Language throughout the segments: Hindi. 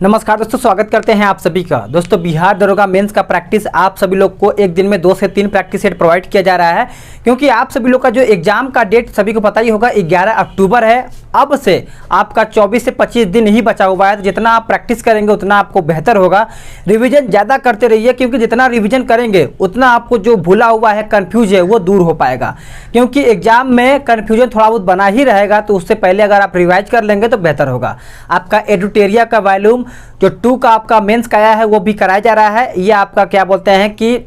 नमस्कार दोस्तों, स्वागत करते हैं आप सभी का। दोस्तों, बिहार दरोगा मेंस का प्रैक्टिस आप सभी लोग को एक दिन में 2 से 3 प्रैक्टिस सेट प्रोवाइड किया जा रहा है, क्योंकि आप सभी लोग का जो एग्जाम का डेट सभी को पता ही होगा 11 अक्टूबर है। अब से आपका 24 से 25 दिन ही बचा हुआ है, तो जितना आप प्रैक्टिस करेंगे उतना आपको बेहतर होगा। रिवीजन ज़्यादा करते रहिए, क्योंकि जितना रिवीजन करेंगे उतना आपको जो भूला हुआ है, कन्फ्यूज है, वो दूर हो पाएगा। क्योंकि एग्जाम में कन्फ्यूजन थोड़ा बहुत बना ही रहेगा, तो उससे पहले अगर आप रिवाइज कर लेंगे तो बेहतर होगा। आपका एडुटेरिया का वॉल्यूम जो 2 का आपका मेंस का आया है वो भी कराया जा रहा है। ये आपका क्या बोलते हैं कि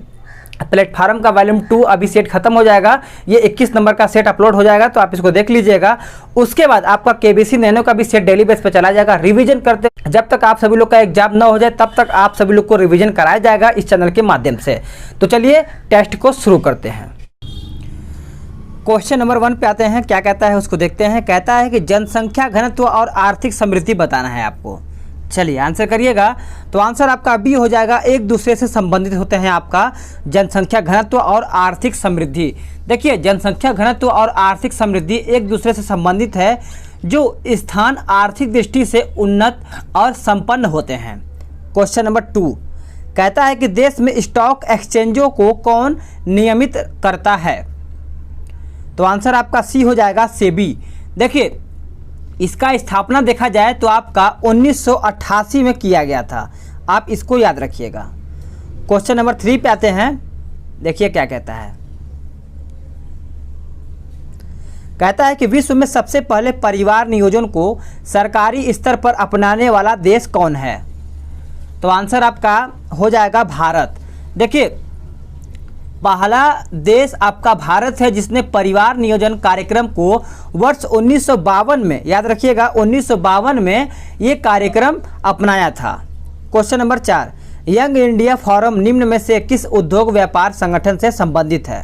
प्लेटफार्म का वॉल्यूम 2 अभी सेट खत्म हो जाएगा। ये 21 नंबर का सेट अपलोड हो जाएगा, तो आप इसको देख लीजिएगा। उसके बाद आपका केबीसी नैनो का भी सेट डेली बेस पे चला जाएगा। रिवीजन करते जब तक आप सभी लोग का एग्जाम ना हो जाए तब तक आप सभी लोग को रिवीजन कराया जाएगा इस चैनल के माध्यम से। तो चलिए टेस्ट को शुरू करते हैं। क्वेश्चन नंबर 1 पे आते हैं। क्या कहता है उसको देखते हैं। कहता है कि जनसंख्या घनत्व और आर्थिक समृद्धि बताना है आपको। चलिए आंसर करिएगा। तो आंसर आपका बी हो जाएगा, एक दूसरे से संबंधित होते हैं आपका जनसंख्या घनत्व और आर्थिक समृद्धि। देखिए, जनसंख्या घनत्व और आर्थिक समृद्धि एक दूसरे से संबंधित है, जो स्थान आर्थिक दृष्टि से उन्नत और संपन्न होते हैं। क्वेश्चन नंबर 2 कहता है कि देश में स्टॉक एक्सचेंजों को कौन नियमित करता है। तो आंसर आपका सी हो जाएगा, सेबी। देखिए, इसका स्थापना देखा जाए तो आपका 1988 में किया गया था, आप इसको याद रखिएगा। क्वेश्चन नंबर 3 पे आते हैं। देखिए क्या कहता है। कहता है कि विश्व में सबसे पहले परिवार नियोजन को सरकारी स्तर पर अपनाने वाला देश कौन है। तो आंसर आपका हो जाएगा भारत। देखिए, पहला देश आपका भारत है जिसने परिवार नियोजन कार्यक्रम को वर्ष 1952 में, याद रखिएगा 1952 में ये कार्यक्रम अपनाया था। Question number 4 young India forum निम्न में से किस उद्योग व्यापार संगठन से संबंधित है।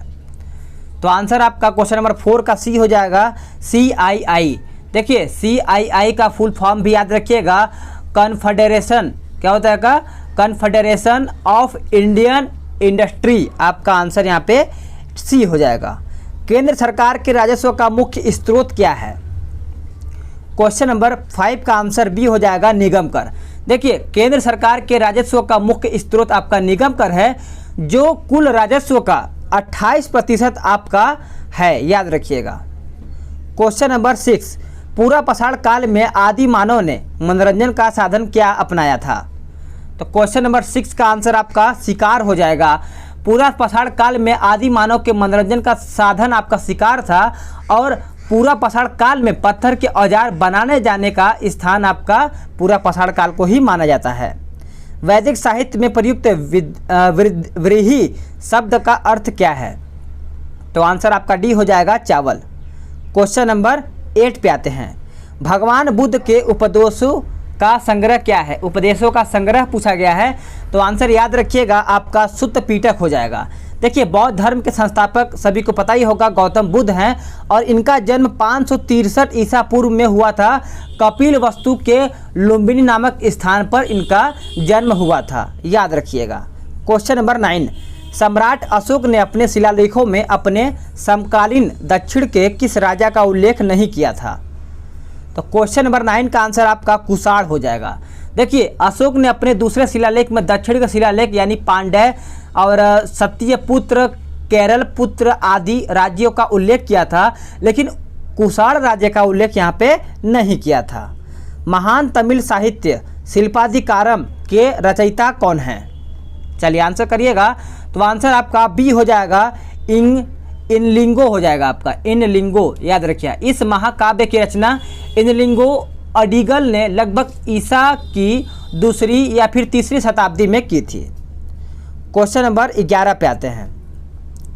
तो आंसर आपका क्वेश्चन नंबर 4 का सी हो जाएगा, CII। देखिए, CII का फुल फॉर्म भी याद रखिएगा, कन्फेडरेशन, क्या होता है का, कन्फेडरेशन ऑफ इंडियन इंडस्ट्री। आपका आंसर यहाँ पे सी हो जाएगा। केंद्र सरकार के राजस्व का मुख्य स्रोत क्या है। क्वेश्चन नंबर 5 का आंसर बी हो जाएगा, निगम कर। देखिए, केंद्र सरकार के राजस्व का मुख्य स्रोत आपका निगम कर है, जो कुल राजस्व का 28% आपका है, याद रखिएगा। क्वेश्चन नंबर 6 पूरा पाषाण काल में आदि मानव ने मनोरंजन का साधन क्या अपनाया था। तो क्वेश्चन नंबर 6 का आंसर आपका शिकार हो जाएगा। पूरा पाषाण काल में आदि मानव के मनोरंजन का साधन आपका शिकार था, और पूरा पाषाण काल में पत्थर के औजार बनाने जाने का स्थान आपका पूरा पाषाण काल को ही माना जाता है। वैदिक साहित्य में प्रयुक्त व्रीहि शब्द का अर्थ क्या है। तो आंसर आपका डी हो जाएगा, चावल। क्वेश्चन नंबर 8 पे आते हैं। भगवान बुद्ध के उपदेशों का संग्रह क्या है। उपदेशों का संग्रह पूछा गया है, तो आंसर याद रखिएगा आपका सुत्त पिटक हो जाएगा। देखिए, बौद्ध धर्म के संस्थापक सभी को पता ही होगा गौतम बुद्ध हैं, और इनका जन्म 563 ईसा पूर्व में हुआ था। कपिल वस्तु के लुम्बिनी नामक स्थान पर इनका जन्म हुआ था, याद रखिएगा। क्वेश्चन नंबर 9 सम्राट अशोक ने अपने शिलालेखों में अपने समकालीन दक्षिण के किस राजा का उल्लेख नहीं किया था। तो क्वेश्चन नंबर 9 का आंसर आपका कुषाण हो जाएगा। देखिए, अशोक ने अपने दूसरे शिलालेख में दक्षिण का शिलालेख यानी पांड्य और सत्यपुत्र, केरल पुत्र आदि राज्यों का उल्लेख किया था, लेकिन कुषाण राज्य का उल्लेख यहाँ पे नहीं किया था। महान तमिल साहित्य शिल्पाधिकारम के रचयिता कौन हैं। चलिए आंसर करिएगा। तो आंसर आपका बी हो जाएगा, इनलिंगो हो जाएगा आपका, इनलिंगो, याद रखिए। इस महाकाव्य की रचना इनलिंगो अडिगल ने लगभग ईसा की 2री या फिर 3री शताब्दी में की थी। क्वेश्चन नंबर 11 पे आते हैं।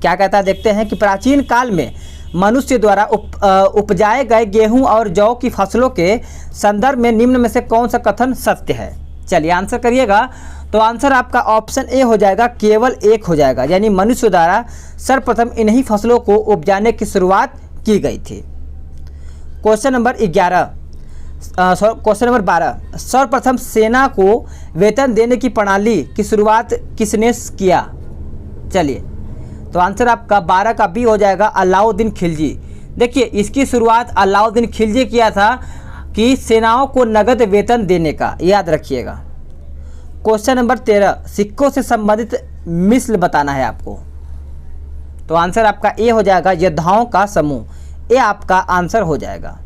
क्या कहता है देखते हैं कि प्राचीन काल में मनुष्य द्वारा उपजाए गए गेहूं और जौ की फसलों के संदर्भ में निम्न में से कौन सा कथन सत्य है। चलिए आंसर करिएगा। तो आंसर आपका ऑप्शन ए हो जाएगा, केवल 1 हो जाएगा, यानी मनुष्य द्वारा सर्वप्रथम इन्हीं फसलों को उपजाने की शुरुआत की गई थी। क्वेश्चन नंबर 12 सर्वप्रथम सेना को वेतन देने की प्रणाली की शुरुआत किसने किया। चलिए, तो आंसर आपका 12 का बी हो जाएगा, अलाउद्दीन खिलजी। देखिए, इसकी शुरुआत अलाउद्दीन खिलजी किया था। कि सेनाओं को नगद वेतन देने का, याद रखिएगा। क्वेश्चन नंबर 13, सिक्कों से संबंधित मिसल बताना है आपको। तो आंसर आपका ए हो जाएगा योद्धाओं का समूह, ये आपका आंसर हो जाएगा।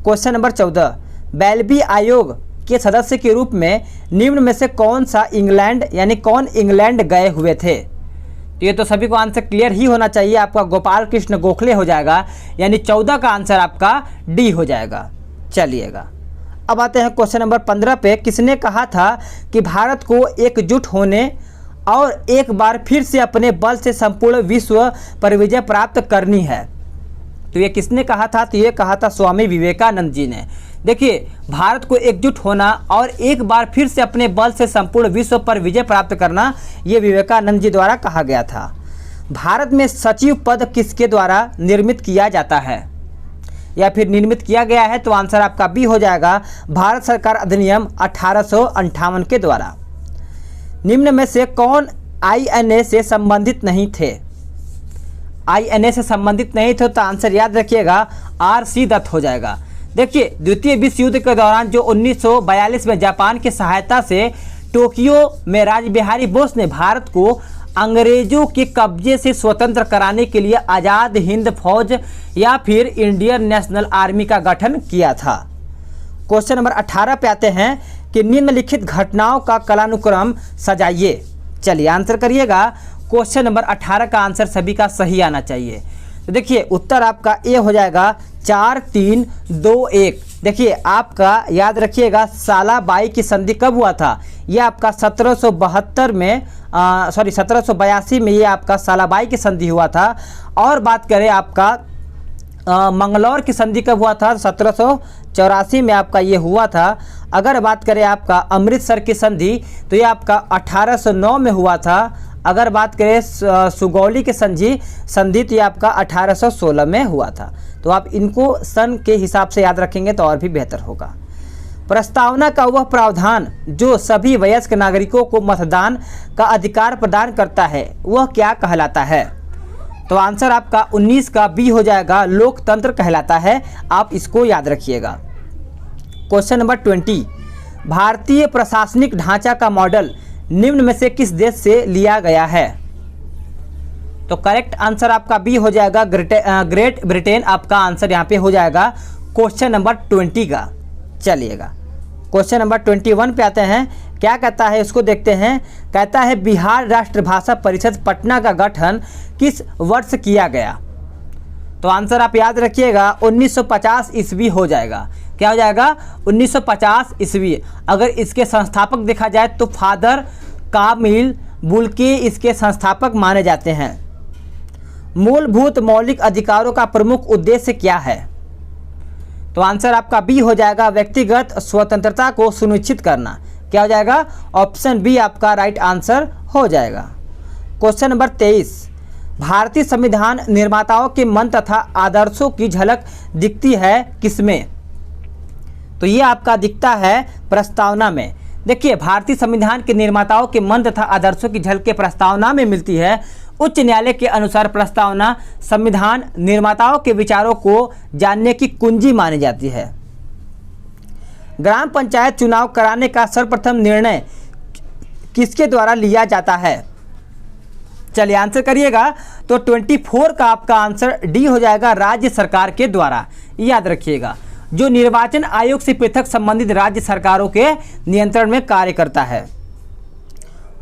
क्वेश्चन नंबर 14, बेल्बी आयोग के सदस्य के रूप में निम्न में से कौन सा इंग्लैंड यानी कौन इंग्लैंड गए हुए थे? तो ये तो सभी को आंसर क्लियर ही होना चाहिए, आपका गोपाल कृष्ण गोखले हो जाएगा, यानी 14 का आंसर आपका डी हो जाएगा। चलिएगा, अब आते हैं क्वेश्चन नंबर 15 पे। किसने कहा था कि भारत को एकजुट होने और एक बार फिर से अपने बल से संपूर्ण विश्व पर विजय प्राप्त करनी है? तो ये किसने कहा था? तो ये कहा था स्वामी विवेकानंद जी ने। देखिए, भारत को एकजुट होना और एक बार फिर से अपने बल से संपूर्ण विश्व पर विजय प्राप्त करना, ये विवेकानंद जी द्वारा कहा गया था। भारत में सचिव पद किसके द्वारा निर्मित किया जाता है या फिर निर्मित किया गया है? तो आंसर आपका बी हो जाएगा, भारत सरकार अधिनियम 1858 के द्वारा। निम्न में से कौन आईएनए से संबंधित नहीं थे? आईएनए से संबंधित नहीं थे तो आंसर याद रखिएगा आर.सी. दत्त हो जाएगा। देखिए, द्वितीय विश्व युद्ध के दौरान जो 1942 में जापान की सहायता से टोक्यो में रासबिहारी बोस ने भारत को अंग्रेजों के कब्जे से स्वतंत्र कराने के लिए आज़ाद हिंद फौज या फिर इंडियन नेशनल आर्मी का गठन किया था। क्वेश्चन नंबर 18 पे आते हैं कि निम्नलिखित घटनाओं का कालानुक्रम सजाइए। चलिए आंसर करिएगा। क्वेश्चन नंबर 18 का आंसर सभी का सही आना चाहिए। तो देखिए, उत्तर आपका ए हो जाएगा 4, 3, 2, 1। देखिए, आपका याद रखिएगा सालाबाई की संधि कब हुआ था? ये आपका 1782 में ये आपका सालाबाई की संधि हुआ था। और बात करें आपका मंगलौर की संधि कब हुआ था? 1784 में आपका ये हुआ था। अगर बात करें आपका अमृतसर की संधि तो ये आपका 1809 में हुआ था। अगर बात करें सुगौली की संधि तो ये आपका 1816 में हुआ था। तो आप इनको सन के हिसाब से याद रखेंगे तो और भी बेहतर होगा। प्रस्तावना का वह प्रावधान जो सभी वयस्क नागरिकों को मतदान का अधिकार प्रदान करता है वह क्या कहलाता है? तो आंसर आपका 19 का बी हो जाएगा, लोकतंत्र कहलाता है। आप इसको याद रखिएगा। क्वेश्चन नंबर 20, भारतीय प्रशासनिक ढांचा का मॉडल निम्न में से किस देश से लिया गया है? तो करेक्ट आंसर आपका बी हो जाएगा, ग्रेट ब्रिटेन आपका आंसर यहाँ पे हो जाएगा क्वेश्चन नंबर 20 का। चलिएगा, क्वेश्चन नंबर 21 पे आते हैं। क्या कहता है उसको देखते हैं। कहता है बिहार राष्ट्रभाषा परिषद पटना का गठन किस वर्ष किया गया? तो आंसर आप याद रखिएगा 1950 ईस्वी हो जाएगा। क्या हो जाएगा? 1950 ईस्वी। अगर इसके संस्थापक देखा जाए तो फादर कामिल बुल्की इसके संस्थापक माने जाते हैं। मूलभूत मौलिक अधिकारों का प्रमुख उद्देश्य क्या है? तो आंसर आपका बी हो जाएगा, व्यक्तिगत स्वतंत्रता को सुनिश्चित करना। क्या हो जाएगा? ऑप्शन बी आपका राइट आंसर हो जाएगा। क्वेश्चन नंबर 23, भारतीय संविधान निर्माताओं के मन तथा आदर्शों की झलक दिखती है किसमें? तो ये आपका दिखता है प्रस्तावना में। देखिए, भारतीय संविधान के निर्माताओं के मन तथा आदर्शों की झलक के प्रस्तावना में मिलती है। उच्च न्यायालय के अनुसार प्रस्तावना संविधान निर्माताओं के विचारों को जानने की कुंजी मानी जाती है। ग्राम पंचायत चुनाव कराने का सर्वप्रथम निर्णय किसके द्वारा लिया जाता है? चलिए आंसर करिएगा। तो 24 का आपका आंसर डी हो जाएगा, राज्य सरकार के द्वारा। याद रखिएगा, जो निर्वाचन आयोग से पृथक संबंधित राज्य सरकारों के नियंत्रण में कार्य करता है।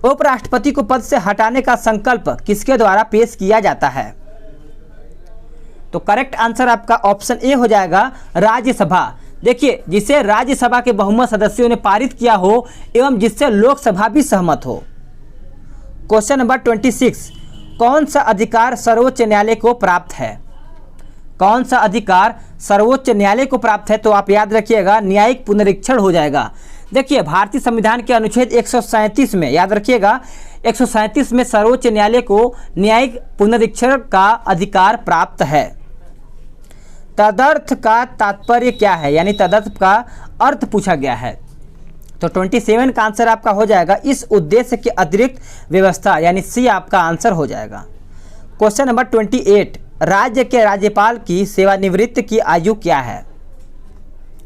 उपराष्ट्रपति को पद से हटाने का संकल्प किसके द्वारा पेश किया जाता है? तो करेक्ट आंसर आपका ऑप्शन ए हो जाएगा, राज्यसभा। देखिए, जिसे राज्यसभा के बहुमत सदस्यों ने पारित किया हो एवं जिससे लोकसभा भी सहमत हो। क्वेश्चन नंबर 26, कौन सा अधिकार सर्वोच्च न्यायालय को प्राप्त है? कौन सा अधिकार सर्वोच्च न्यायालय को प्राप्त है? तो आप याद रखिएगा, न्यायिक पुनरीक्षण हो जाएगा। देखिए, भारतीय संविधान के अनुच्छेद 137 में, याद रखिएगा 137 में सर्वोच्च न्यायालय को न्यायिक पुनरीक्षण का अधिकार प्राप्त है। तदर्थ का तात्पर्य क्या है? यानी तदर्थ का अर्थ पूछा गया है। तो 27 का आंसर आपका हो जाएगा, इस उद्देश्य के अतिरिक्त व्यवस्था, यानी सी आपका आंसर हो जाएगा। क्वेश्चन नंबर 28, राज्य के राज्यपाल की सेवानिवृत्ति की आयु क्या है?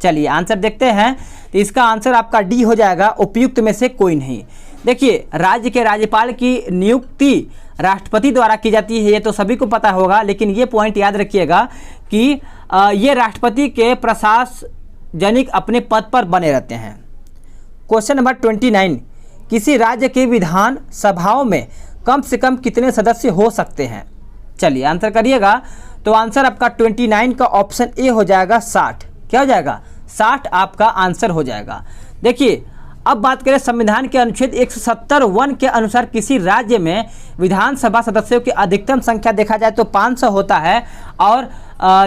चलिए आंसर देखते हैं। तो इसका आंसर आपका डी हो जाएगा, उपयुक्त में से कोई नहीं। देखिए राज्य के राज्यपाल की नियुक्ति राष्ट्रपति द्वारा की जाती है, ये तो सभी को पता होगा, लेकिन ये पॉइंट याद रखिएगा कि ये राष्ट्रपति के प्रशासनिक अपने पद पर बने रहते हैं। क्वेश्चन नंबर 29, किसी राज्य के विधान सभाओं में कम से कम कितने सदस्य हो सकते हैं? चलिए आंसर करिएगा। तो आंसर आपका 29 का ऑप्शन ए हो जाएगा 60। क्या हो जाएगा? 60 आपका आंसर हो जाएगा। देखिए अब बात करें संविधान के अनुच्छेद 170(1) के अनुसार किसी राज्य में विधानसभा सदस्यों की अधिकतम संख्या देखा जाए तो 500 होता है और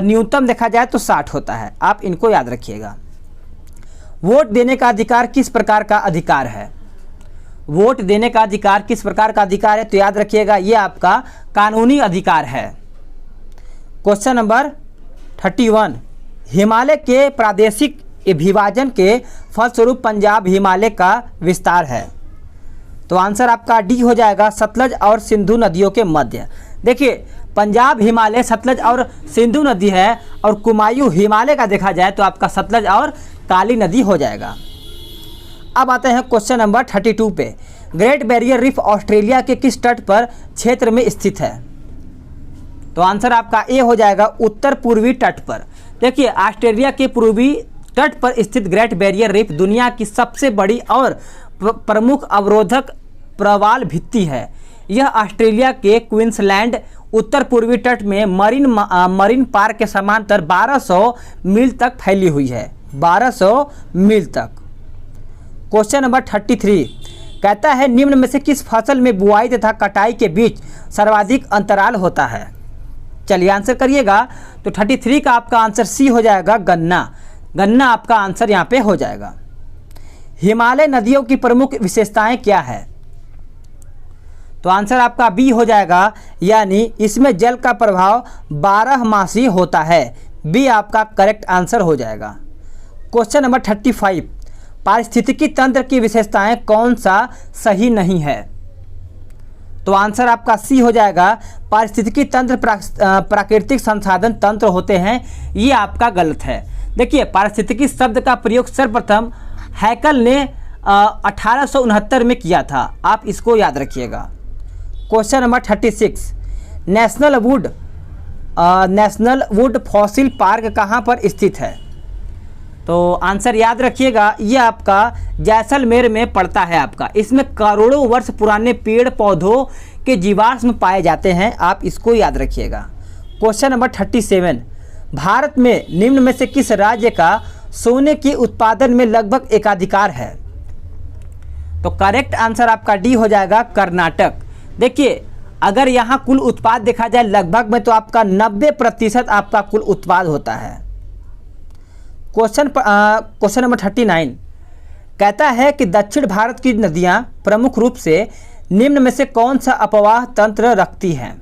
न्यूनतम देखा जाए तो 60 होता है। आप इनको याद रखिएगा। वोट देने का अधिकार किस प्रकार का अधिकार है? वोट देने का अधिकार किस प्रकार का अधिकार है? तो याद रखिएगा ये आपका कानूनी अधिकार है। क्वेश्चन नंबर 31, हिमालय के प्रादेशिक विभाजन के फलस्वरूप पंजाब हिमालय का विस्तार है। तो आंसर आपका डी हो जाएगा, सतलज और सिंधु नदियों के मध्य। देखिए पंजाब हिमालय सतलज और सिंधु नदी है और कुमायूं हिमालय का देखा जाए तो आपका सतलज और काली नदी हो जाएगा। अब आते हैं क्वेश्चन नंबर 32 पे। ग्रेट बैरियर रीफ ऑस्ट्रेलिया के किस तट पर क्षेत्र में स्थित है? तो आंसर आपका ए हो जाएगा, उत्तर पूर्वी तट पर। देखिए ऑस्ट्रेलिया के पूर्वी तट पर स्थित ग्रेट बैरियर रीफ दुनिया की सबसे बड़ी और प्रमुख अवरोधक प्रवाल भित्ति है। यह ऑस्ट्रेलिया के क्वींसलैंड उत्तर पूर्वी तट में मरीन पार्क के समांतर 1200 मील तक फैली हुई है। 1200 मील तक। क्वेश्चन नंबर 33 कहता है निम्न में से किस फसल में बुआई तथा कटाई के बीच सर्वाधिक अंतराल होता है? चलिए आंसर करिएगा। तो 33 का आपका आंसर सी हो जाएगा, गन्ना। गन्ना आपका आंसर यहाँ पे हो जाएगा। हिमालय नदियों की प्रमुख विशेषताएं क्या है? तो आंसर आपका बी हो जाएगा, यानी इसमें जल का प्रभाव 12 मासी होता है। बी आपका करेक्ट आंसर हो जाएगा। क्वेश्चन नंबर 35 पारिस्थितिकी तंत्र की विशेषताएं कौन सा सही नहीं है? तो आंसर आपका सी हो जाएगा, पारिस्थितिकी तंत्र प्राकृतिक संसाधन तंत्र होते हैं। ये आपका गलत है। देखिए पारिस्थितिकी शब्द का प्रयोग सर्वप्रथम हैकल ने 1869 में किया था। आप इसको याद रखिएगा। Question number 36 national would fossil park कहाँ पर स्थित है? तो आंसर याद रखिएगा, ये आपका जैसलमेर में पड़ता है आपका। इसमें करोड़ों वर्ष पुराने पेड़ पौधों के जीवाश्म पाए जाते हैं। आप इसको याद रखिएगा। क्वेश्चन नंबर 37 भारत में निम्न में से किस राज्य का सोने के उत्पादन में लगभग एकाधिकार है? तो करेक्ट आंसर आपका डी हो जाएगा, कर्नाटक। देखिए अगर यहाँ कुल उत्पाद देखा जाए लगभग में तो आपका 90% आपका कुल उत्पाद होता है। क्वेश्चन नंबर 39 कहता है कि दक्षिण भारत की नदियां प्रमुख रूप से निम्न में से कौन सा अपवाह तंत्र रखती हैं?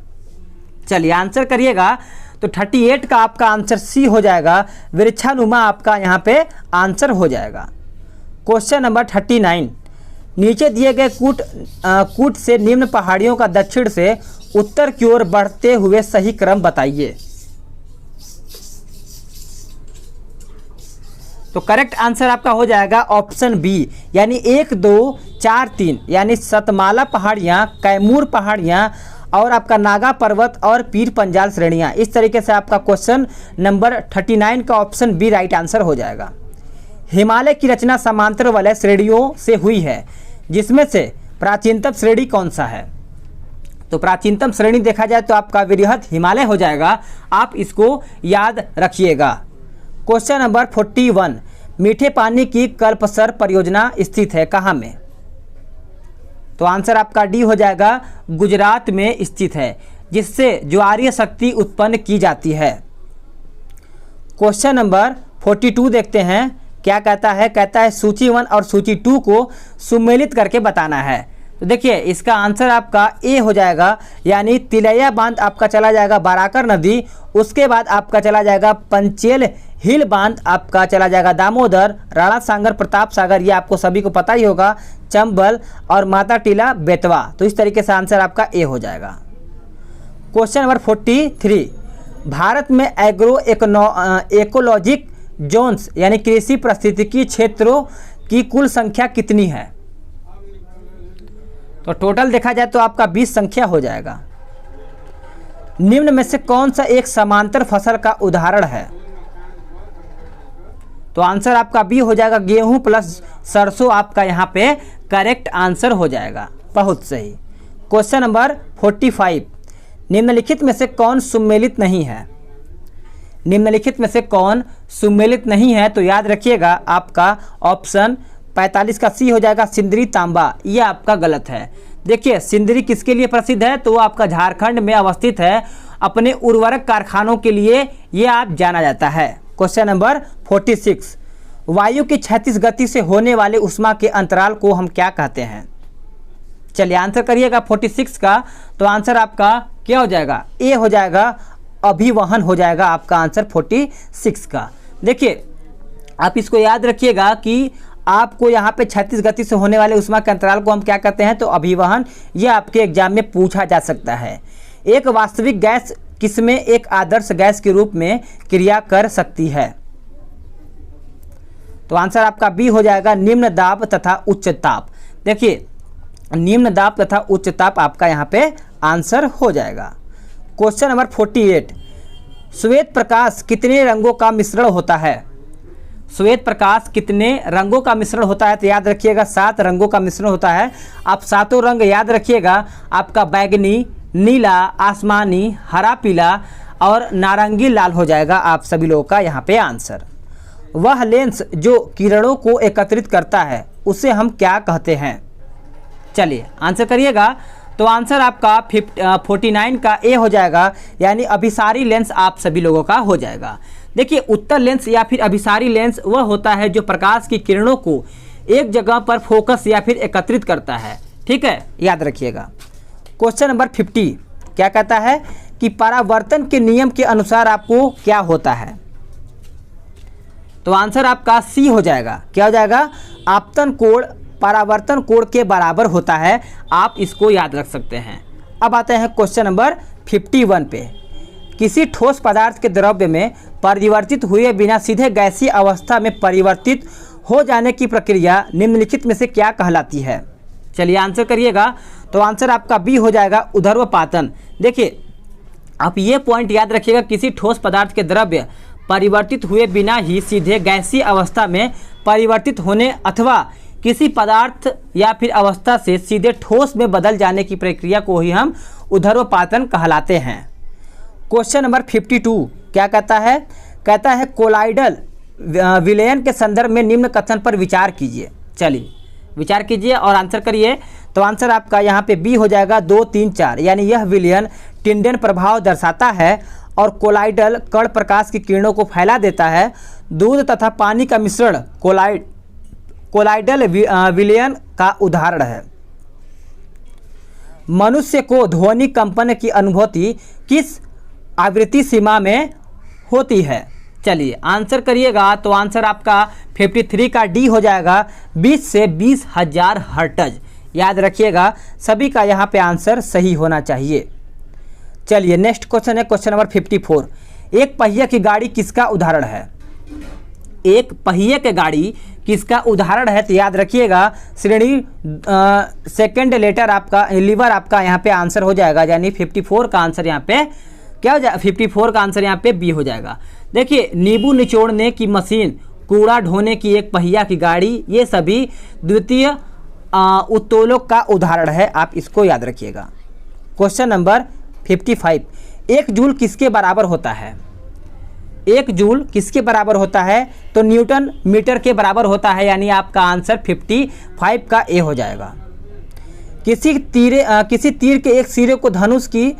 चलिए आंसर करिएगा। तो 38 का आपका आंसर सी हो जाएगा, वृक्षानुमा आपका यहाँ पे आंसर हो जाएगा। क्वेश्चन नंबर 39 नीचे दिए गए कूट से निम्न पहाड़ियों का दक्षिण से उत्तर की ओर बढ़ते हुए सही क्रम बताइए। तो करेक्ट आंसर आपका हो जाएगा ऑप्शन बी, यानी 1 2 4 3, यानी सतमाला पहाड़ियाँ, कैमूर पहाड़ियाँ और आपका नागा पर्वत और पीर पंजाल श्रेणियाँ। इस तरीके से आपका क्वेश्चन नंबर 39 का ऑप्शन बी राइट आंसर हो जाएगा। हिमालय की रचना समांतर वलय श्रेणियों से हुई है, जिसमें से प्राचीनतम श्रेणी कौन सा है? तो प्राचीनतम श्रेणी देखा जाए तो आपका वृहद हिमालय हो जाएगा। आप इसको याद रखिएगा। क्वेश्चन नंबर 41 मीठे पानी की कल्पसर परियोजना स्थित है कहाँ में? तो आंसर आपका डी हो जाएगा, गुजरात में स्थित है, जिससे ज्वारीय शक्ति उत्पन्न की जाती है। क्वेश्चन नंबर 42 देखते हैं क्या कहता है। कहता है सूची 1 और सूची 2 को सुमेलित करके बताना है। तो देखिए इसका आंसर आपका ए हो जाएगा, यानी तिलैया बांध आपका चला जाएगा बाराकर नदी, उसके बाद आपका चला जाएगा पंचेल हिल बांध, आपका चला जाएगा दामोदर, राणा सागर, प्रताप सागर, ये आपको सभी को पता ही होगा, चंबल और माता टीला बेतवा। तो इस तरीके से आंसर आपका ए हो जाएगा। क्वेश्चन नंबर 43 भारत में एग्रो इकोलॉजिक जोन्स यानी कृषि पारिस्थितिकी क्षेत्रों की कुल संख्या कितनी है? तो टोटल देखा जाए तो आपका 20 संख्या हो जाएगा। निम्न में से कौन सा एक समांतर फसल का उदाहरण है? तो आंसर आपका बी हो जाएगा, गेहूं प्लस सरसों आपका यहाँ पे करेक्ट आंसर हो जाएगा। बहुत सही। क्वेश्चन नंबर 45, निम्नलिखित में से कौन सुमेलित नहीं है? निम्नलिखित में से कौन सुमेलित नहीं है? तो याद रखिएगा आपका ऑप्शन 45 का सी हो जाएगा, सिंदरी तांबा। ये आपका गलत है। देखिए सिंदरी किसके लिए प्रसिद्ध है? तो वो आपका झारखंड में अवस्थित है, अपने उर्वरक कारखानों के लिए ये आप जाना जाता है। क्वेश्चन नंबर 46, वायु की क्षैतिज गति से होने वाले ऊष्मा के अंतराल को हम क्या कहते हैं? चलिए आंसर करिएगा 46 का। तो आंसर आपका क्या हो जाएगा? ए हो जाएगा, अभिवहन हो जाएगा आपका आंसर 46 का। देखिए आप इसको याद रखिएगा कि आपको यहाँ पे क्षैतिज गति से होने वाले ऊष्मा के अंतराल को हम क्या कहते हैं? तो अभिवहन। ये आपके एग्जाम में पूछा जा सकता है। एक वास्तविक गैस किसमें एक आदर्श गैस के रूप में क्रिया कर सकती है? तो आंसर आपका बी हो जाएगा, निम्न दाब तथा उच्च ताप। देखिए निम्न दाब तथा उच्च ताप आपका यहाँ पे आंसर हो जाएगा। क्वेश्चन नंबर 48, श्वेत प्रकाश कितने रंगों का मिश्रण होता है? श्वेत प्रकाश कितने रंगों का मिश्रण होता है? तो याद रखिएगा 7 रंगों का मिश्रण होता है। आप सातों रंग याद रखिएगा, आपका बैगनी, नीला, आसमानी, हरा पीला और नारंगी लाल हो जाएगा आप सभी लोगों का यहाँ पे आंसर। वह लेंस जो किरणों को एकत्रित करता है उसे हम क्या कहते हैं? चलिए आंसर करिएगा। तो आंसर आपका 49 का ए हो जाएगा, यानी अभिसारी लेंस आप सभी लोगों का हो जाएगा। देखिए उत्तल लेंस या फिर अभिसारी लेंस वह होता है जो प्रकाश की किरणों को एक जगह पर फोकस या फिर एकत्रित करता है। ठीक है, याद रखिएगा। क्वेश्चन नंबर 50 क्या कहता है कि परावर्तन के नियम के अनुसार आपको क्या होता है? तो आंसर आपका सी हो जाएगा। क्या हो जाएगा? आपतन कोण परावर्तन कोण के बराबर होता है। आप इसको याद रख सकते हैं। अब आते हैं क्वेश्चन नंबर 51 पे। किसी ठोस पदार्थ के द्रव्य में परिवर्तित हुए बिना सीधे गैसीय अवस्था में परिवर्तित हो जाने की प्रक्रिया निम्नलिखित में से क्या कहलाती है? चलिए आंसर करिएगा। तो आंसर आपका बी हो जाएगा, ऊर्ध्वपातन। देखिए आप ये पॉइंट याद रखिएगा, किसी ठोस पदार्थ के द्रव्य परिवर्तित हुए बिना ही सीधे गैसीय अवस्था में परिवर्तित होने अथवा किसी पदार्थ या फिर अवस्था से सीधे ठोस में बदल जाने की प्रक्रिया को ही हम ऊर्ध्वपातन कहलाते हैं। क्वेश्चन नंबर 52 क्या कहता है? कहता है कोलाइडल विलयन के संदर्भ में निम्न कथन पर विचार कीजिए। चलिए विचार कीजिए और आंसर करिए। तो आंसर आपका यहाँ पे बी हो जाएगा, 2, 3, 4, यानी यह विलयन टिंडेन प्रभाव दर्शाता है और कोलाइडल कण प्रकाश की किरणों को फैला देता है। दूध तथा पानी का मिश्रण कोलाइडल विलयन का उदाहरण है। मनुष्य को ध्वनि कंपन की अनुभूति किस आवृत्ति सीमा में होती है? चलिए आंसर करिएगा। तो आंसर आपका 53 का डी हो जाएगा, 20 से 20,000 हर्ट्ज। याद रखिएगा सभी का यहाँ पे आंसर सही होना चाहिए। चलिए नेक्स्ट क्वेश्चन है क्वेश्चन नंबर 54। एक पहिया की गाड़ी किसका उदाहरण है? एक पहिए के गाड़ी किसका उदाहरण है? तो याद रखिएगा श्रेणी सेकंड लेटर आपका लीवर आपका यहाँ पे आंसर हो जाएगा, यानी 54 का आंसर यहाँ पे क्या हो जाएगा? 54 का आंसर यहाँ पे बी हो जाएगा। देखिए नींबू निचोड़ने की मशीन, कूड़ा ढोने की एक पहिया की गाड़ी, ये सभी द्वितीय उत्तोलक का उदाहरण है। आप इसको याद रखिएगा। Question number 55। एक जूल किसके बराबर होता है? एक जूल किसके बराबर होता है? तो न्यूटन मीटर के बराबर होता है, यानी आपका आंसर 55 का ए हो जाएगा। किसी तीर के एक सिरे को धनुष की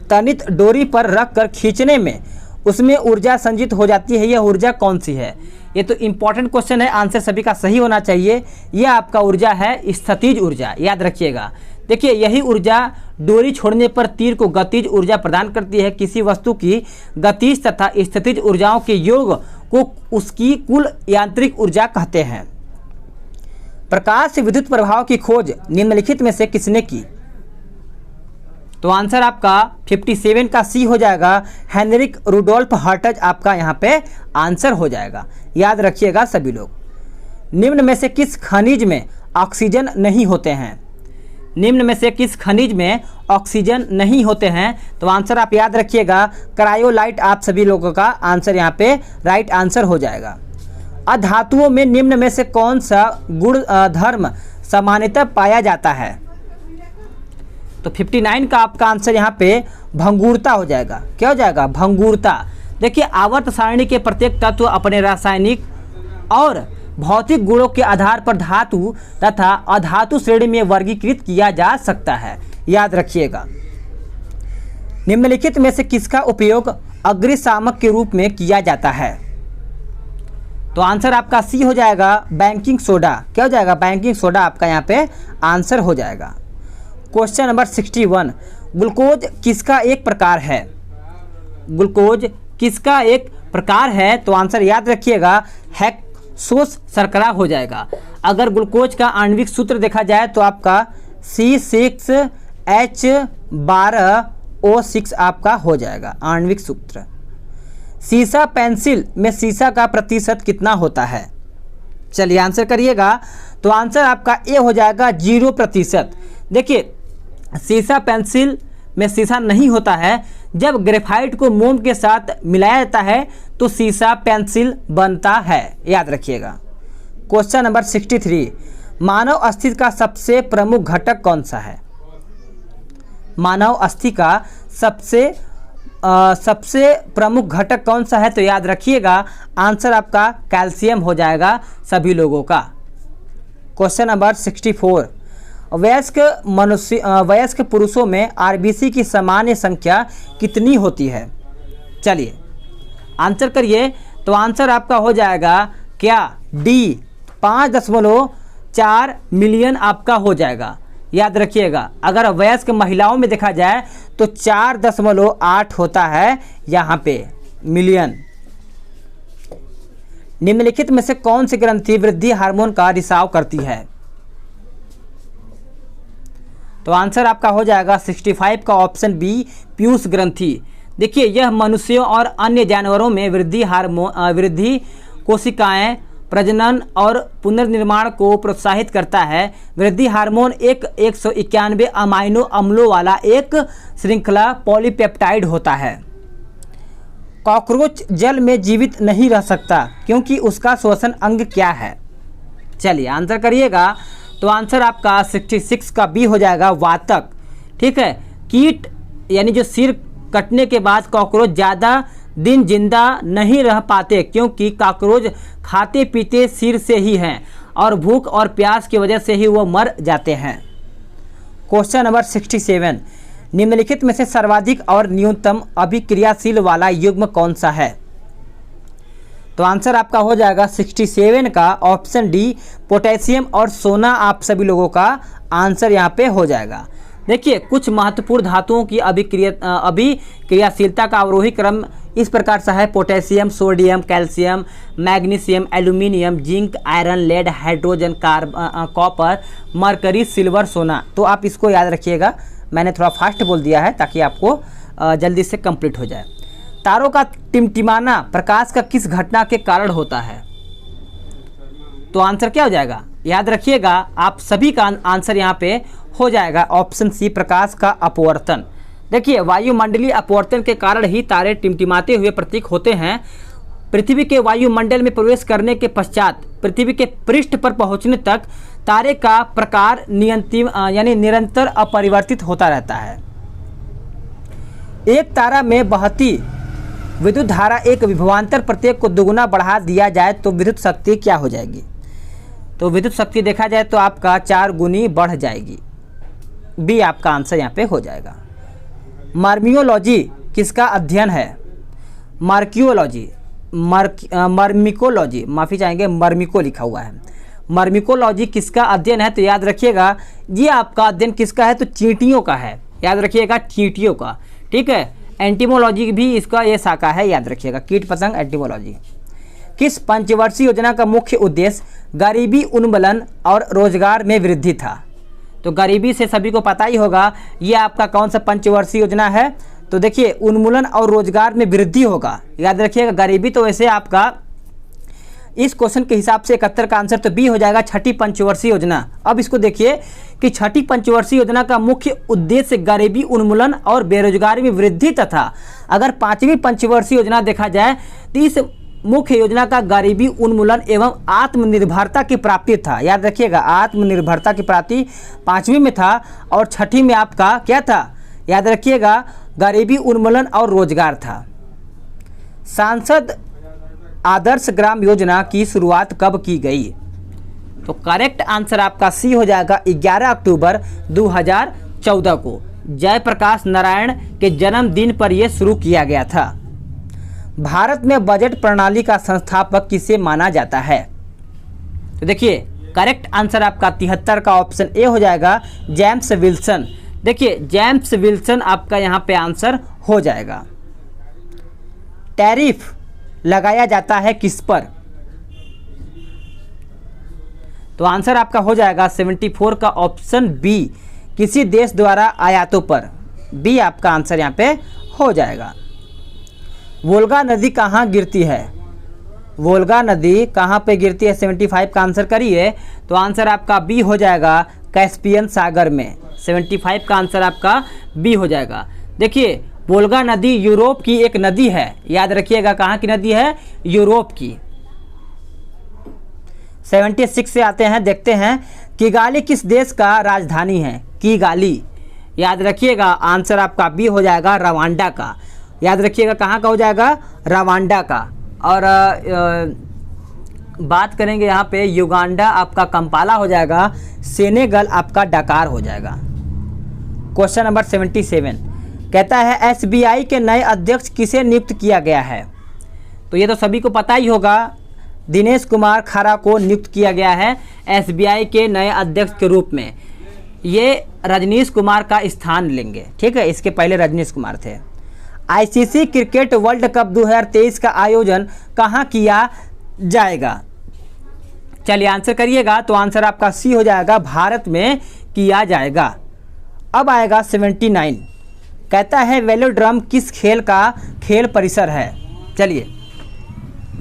तनित डोरी पर रख कर खींचने में उसमें ऊर्जा संचित हो जाती है। यह ऊर्जा कौन सी है? ये तो इंपॉर्टेंट क्वेश्चन है, आंसर सभी का सही होना चाहिए। यह आपका ऊर्जा है स्थितिज ऊर्जा। याद रखिएगा। देखिए यही ऊर्जा डोरी छोड़ने पर तीर को गतिज ऊर्जा प्रदान करती है। किसी वस्तु की गतिज तथा स्थितिज ऊर्जाओं के योग को उसकी कुल यांत्रिक ऊर्जा कहते हैं। प्रकाश से विद्युत प्रभाव की खोज निम्नलिखित में से किसने की? तो आंसर आपका 57 का सी हो जाएगा, हेनरिक रुडोल्फ हर्टज आपका यहाँ पे आंसर हो जाएगा। याद रखिएगा सभी लोग। निम्न में से किस खनिज में ऑक्सीजन नहीं होते हैं? निम्न में से किस खनिज में ऑक्सीजन नहीं होते हैं? तो आंसर आप याद रखिएगा क्रायोलाइट आप सभी लोगों का आंसर यहाँ पे राइट आंसर हो जाएगा। अधातुओं में निम्न में से कौन सा गुण धर्म सामान्यतः पाया जाता है? तो 59 का आपका आंसर यहाँ पे भंगुरता हो जाएगा। क्या हो जाएगा? भंगुरता। देखिए आवर्त सारणी के प्रत्येक तत्व अपने रासायनिक और भौतिक गुणों के आधार पर धातु तथा अधातु श्रेणी में वर्गीकृत किया जा सकता है। याद रखिएगा। निम्नलिखित में से किसका उपयोग अग्निशामक के रूप में किया जाता है? तो आंसर आपका सी हो जाएगा, बेकिंग सोडा। क्या हो जाएगा? बेकिंग सोडा आपका यहाँ पे आंसर हो जाएगा। क्वेश्चन नंबर 61, ग्लूकोज किसका एक प्रकार है? ग्लूकोज किसका एक प्रकार है? तो आंसर याद रखिएगा हेक्सोस शर्करा हो जाएगा। अगर ग्लूकोज का आणविक सूत्र देखा जाए तो आपका C6H12O6 आपका हो जाएगा आणविक सूत्र। सीसा पेंसिल में सीसा का प्रतिशत कितना होता है? चलिए आंसर करिएगा। तो आंसर आपका ए हो जाएगा 0%। देखिए सीसा पेंसिल में सीसा नहीं होता है। जब ग्रेफाइट को मोम के साथ मिलाया जाता है तो सीसा पेंसिल बनता है। याद रखिएगा। क्वेश्चन नंबर 63, मानव अस्थि का सबसे प्रमुख घटक कौन सा है? मानव अस्थि का सबसे प्रमुख घटक कौन सा है? तो याद रखिएगा आंसर आपका कैल्शियम हो जाएगा सभी लोगों का। क्वेश्चन नंबर 64, वयस्क पुरुषों में आरबीसी की सामान्य संख्या कितनी होती है? चलिए आंसर करिए। तो आंसर आपका हो जाएगा क्या? डी 5.4 मिलियन आपका हो जाएगा। याद रखिएगा। अगर वयस्क महिलाओं में देखा जाए तो 4.8 होता है यहाँ पे मिलियन। निम्नलिखित में से कौन सी ग्रंथि वृद्धि हार्मोन का रिसाव करती है? तो आंसर आपका हो जाएगा 65 का ऑप्शन बी पीयूष ग्रंथि। देखिए यह मनुष्यों और अन्य जानवरों में वृद्धि कोशिकाएं प्रजनन और पुनर्निर्माण को प्रोत्साहित करता है। वृद्धि हार्मोन एक 191 अमाइनो अम्लों वाला एक श्रृंखला पॉलीपेप्टाइड होता है। कॉकरोच जल में जीवित नहीं रह सकता क्योंकि उसका श्वसन अंग क्या है? चलिए आंसर करिएगा। तो आंसर आपका 66 का बी हो जाएगा वातक। ठीक है। कीट यानी जो सिर कटने के बाद कॉकरोच ज़्यादा दिन जिंदा नहीं रह पाते क्योंकि कॉकरोच खाते पीते सिर से ही हैं और भूख और प्यास की वजह से ही वो मर जाते हैं। क्वेश्चन नंबर 67, निम्नलिखित में से सर्वाधिक और न्यूनतम अभिक्रियाशील वाला युग्म कौन सा है? तो आंसर आपका हो जाएगा 67 का ऑप्शन डी पोटेशियम और सोना आप सभी लोगों का आंसर यहाँ पे हो जाएगा। देखिए कुछ महत्वपूर्ण धातुओं की अभिक्रियाशीलता का अवरोही क्रम इस प्रकार सा है: potassium, sodium, calcium, magnesium, aluminium, zinc, iron, lead, hydrogen, copper, mercury, silver, सोना। तो आप इसको याद रखिएगा। मैंने थोड़ा फास्ट बोल दिया है ताकि आपको जल्दी से कंप्लीट हो जाए। तारों का टिमटिमाना प्रकाश का किस घटना के कारण होता है? तो आंसर क्या हो जाएगा? याद रखिएगा आप सभी का आंसर यहाँ पे हो जाएगा ऑप्शन सी प्रकाश का अपवर्तन। देखिए वायुमंडलीय अपवर्तन के कारण ही तारे टिमटिमाते हुए प्रतीक होते हैं। पृथ्वी के वायुमंडल में प्रवेश करने के पश्चात पृथ्वी के पृष्ठ पर पहुंचने तक तारे का प्रकार निरंतर अपरिवर्तित होता रहता है। एक तारा में बहती विद्युत धारा एक विभवांतर प्रत्येक को दुगुना बढ़ा दिया जाए तो विद्युत शक्ति क्या हो जाएगी? तो विद्युत शक्ति देखा जाए तो आपका 4 गुनी बढ़ जाएगी। बी आपका आंसर यहाँ पे हो जाएगा। मर्मियोलॉजी किसका अध्ययन है? मर्मिकोलॉजी, माफ़ी चाहेंगे, मर्मिको लिखा हुआ है। मर्मिकोलॉजी किसका अध्ययन है? तो याद रखिएगा ये आपका अध्ययन किसका है? तो चींटियों का है। याद रखिएगा चींटियों का। ठीक है। एंटीमोलॉजी भी इसका ये शाखा है। याद रखिएगा कीट पतंग एंटीमोलॉजी। किस पंचवर्षीय योजना का मुख्य उद्देश्य गरीबी उन्मूलन और रोजगार में वृद्धि था? तो गरीबी से सभी को पता ही होगा ये आपका कौन सा पंचवर्षीय योजना है। तो देखिए उन्मूलन और रोजगार में वृद्धि होगा, याद रखिएगा। गरीबी तो वैसे आपका इस क्वेश्चन के हिसाब से 71 का आंसर तो बी हो जाएगा, छठी पंचवर्षीय योजना। अब इसको देखिए कि छठी पंचवर्षीय योजना का मुख्य उद्देश्य गरीबी उन्मूलन और बेरोजगारी में वृद्धि तथा अगर पांचवी पंचवर्षीय योजना देखा जाए तो इस मुख्य योजना का गरीबी उन्मूलन एवं आत्मनिर्भरता की प्राप्ति था। याद रखिएगा आत्मनिर्भरता की प्राप्ति पांचवी में था और छठी में आपका क्या था, याद रखिएगा गरीबी उन्मूलन और रोजगार था। सांसद आदर्श ग्राम योजना की शुरुआत कब की गई? तो करेक्ट आंसर आपका सी हो जाएगा 11 अक्टूबर 2014 को जयप्रकाश नारायण के जन्मदिन पर यह शुरू किया गया था। भारत में बजट प्रणाली का संस्थापक किसे माना जाता है? तो देखिए करेक्ट आंसर आपका 73 का ऑप्शन ए हो जाएगा, जेम्स विल्सन। देखिए जेम्स विल्सन आपका यहाँ पे आंसर हो जाएगा। टैरिफ लगाया जाता है किस पर? तो आंसर आपका हो जाएगा 74 का ऑप्शन बी, किसी देश द्वारा आयातों पर। बी आपका आंसर यहाँ पे हो जाएगा। वोल्गा नदी कहाँ गिरती है? वोल्गा नदी कहाँ पे गिरती है? 75 का आंसर करिए। तो आंसर आपका बी हो जाएगा, कैस्पियन सागर में। 75 का आंसर आपका बी हो जाएगा। देखिए वोल्गा नदी यूरोप की एक नदी है, याद रखिएगा कहाँ की नदी है? यूरोप की। 76 से आते हैं, देखते हैं किगाली किस देश का राजधानी है? किगाली, याद रखिएगा आंसर आपका बी हो जाएगा, रवांडा का। याद रखिएगा कहाँ का हो जाएगा? रवांडा का। और बात करेंगे यहाँ पे युगांडा आपका कंपाला हो जाएगा, सेनेगल आपका डकार हो जाएगा। क्वेश्चन नंबर 77 कहता है एसबीआई के नए अध्यक्ष किसे नियुक्त किया गया है? तो ये तो सभी को पता ही होगा, दिनेश कुमार खरा को नियुक्त किया गया है एसबीआई के नए अध्यक्ष के रूप में। ये रजनीश कुमार का स्थान लेंगे, ठीक है, इसके पहले रजनीश कुमार थे। आईसीसी क्रिकेट वर्ल्ड कप 2023 का आयोजन कहाँ किया जाएगा? चलिए आंसर करिएगा। तो आंसर आपका सी हो जाएगा, भारत में किया जाएगा। अब आएगा 79, कहता है वेलोड्रम किस खेल का खेल परिसर है? चलिए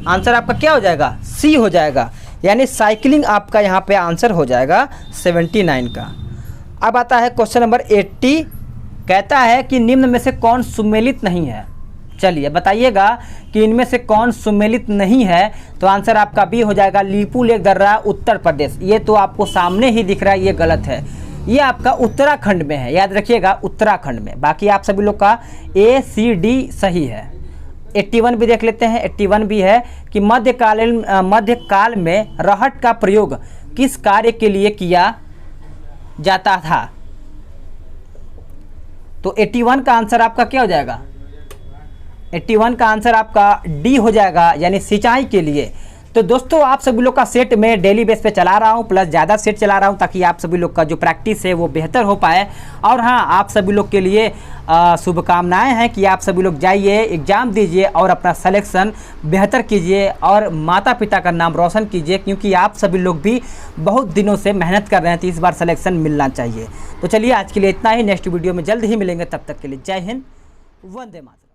आंसर आपका क्या हो जाएगा? सी हो जाएगा, यानी साइकिलिंग आपका यहाँ पे आंसर हो जाएगा 79 का। अब आता है क्वेश्चन नंबर 80, कहता है कि निम्न में से कौन सुमेलित नहीं है? चलिए बताइएगा कि इनमें से कौन सुमेलित नहीं है। तो आंसर आपका बी हो जाएगा, लिपू लेक दर्रा उत्तर प्रदेश। ये तो आपको सामने ही दिख रहा है, ये गलत है, ये आपका उत्तराखंड में है, याद रखिएगा उत्तराखंड में। बाकी आप सभी लोग का ए सी डी सही है। 81 भी देख लेते हैं, 81 भी है कि मध्यकाल में रहट का प्रयोग किस कार्य के लिए किया जाता था? तो 81 का आंसर आपका क्या हो जाएगा? 81 का आंसर आपका डी हो जाएगा, यानी सिंचाई के लिए। तो दोस्तों आप सभी लोग का सेट में डेली बेस पे चला रहा हूँ, प्लस ज़्यादा सेट चला रहा हूँ ताकि आप सभी लोग का जो प्रैक्टिस है वो बेहतर हो पाए। और हाँ, आप सभी लोग के लिए शुभकामनाएं हैं कि आप सभी लोग जाइए, एग्ज़ाम दीजिए और अपना सिलेक्शन बेहतर कीजिए और माता पिता का नाम रोशन कीजिए, क्योंकि आप सभी लोग भी बहुत दिनों से मेहनत कर रहे हैं, तो इस बार सिलेक्शन मिलना चाहिए। तो चलिए आज के लिए इतना ही, नेक्स्ट वीडियो में जल्द ही मिलेंगे, तब तक के लिए जय हिंद, वंदे मातरम।